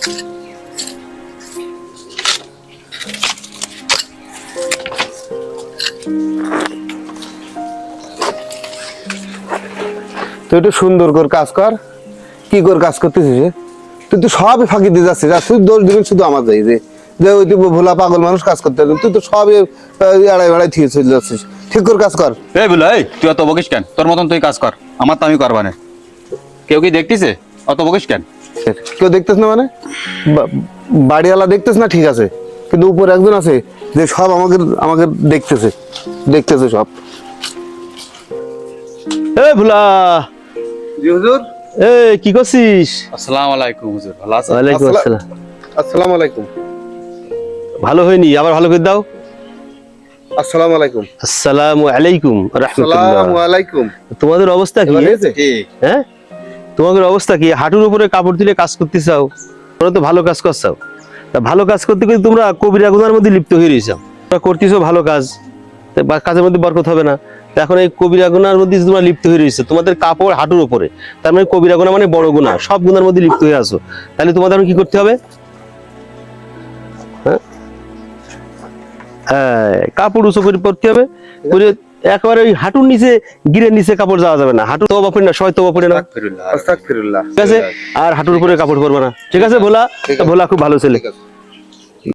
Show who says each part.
Speaker 1: তুই একটু সুন্দর করে কাজ কর। কি করে কাজ করতেছিস? তুই তো সবই ফাঁকি দিয়ে যাচ্ছিস, আর তুই দোষ দিবি শুধু আমার যাই যে ওই তুই ভোলা পাগল মানুষ কাজ করতে পারবি, তুই তো সবই আড়াই বাড়াই ঠিক চলে যাচ্ছিস। ঠিক করে কাজ কর।
Speaker 2: এই বলে, এই তুই অত বকিস কেন? তোর মতন তুই কাজ কর, আমার তো আমি করবা না। কেউ কি দেখতিছে? অত বকিস কেন?
Speaker 1: কেউ দেখতেছ না মানে? বাড়িওয়ালা দেখতেছ না ঠিক আছে, কিন্তু উপরে একজন আছে যে সব আমাকে আমাকে দেখতেছে দেখতেছে সব।
Speaker 3: এই ভোলা,
Speaker 1: জি হুজুর।
Speaker 3: এই কি করছিস?
Speaker 2: আসসালামু আলাইকুম হুজুর, ভালো আছেন?
Speaker 3: ওয়ালাইকুম আসসালাম।
Speaker 1: আসসালামু আলাইকুম।
Speaker 3: ভালো হয়নি, আবার ভালো করে দাও।
Speaker 1: আসসালামু আলাইকুম।
Speaker 3: আসসালামু আলাইকুম রাহমাতুল্লাহ।
Speaker 1: আসসালামু আলাইকুম।
Speaker 3: তোমাদের অবস্থা কি?
Speaker 1: এবার হয়েছে?
Speaker 3: হ্যাঁ, তোমাদের অবস্থা কি? হাঁটুর উপরে কাপড় দিলে কাজ করতে চাও, তোমরা তো ভালো কাজ করছাও। তা ভালো কাজ করতে করতে তোমরা কবিরা গুনার মধ্যে লিপ্ত হয়ে রয়েছো। তোমরা করতেছো ভালো কাজ, বা কাজের মধ্যে বরকত হবে না। তা এখন এই কবিরা গুনার মধ্যে তোমরা লিপ্ত হয়ে রয়েছো, তোমাদের কাপড় হাঁটুর উপরে, তার মানে কবিরা গুনাহ মানে বড় গুনাহ, সব গুনার মধ্যে লিপ্ত হয়ে আছো। তাহলে তোমাদের এখন কি করতে হবে? হ্যাঁ, কাপড় উঁচু করে পরতে হবে, করে একেবারে ওই হাঁটুর নিচে, গিরের নিচে কাপড় যাওয়া যাবে না। হাঁটু তওবা পড়ে না, সবাই তওবা পড়ে না,
Speaker 1: আস্তাগফিরুল্লাহ।
Speaker 3: ঠিক আছে? আর হাঁটুর উপরে কাপড় পরবে না, ঠিক আছে? ভোলা, ভোলা খুব ভালো ছেলে।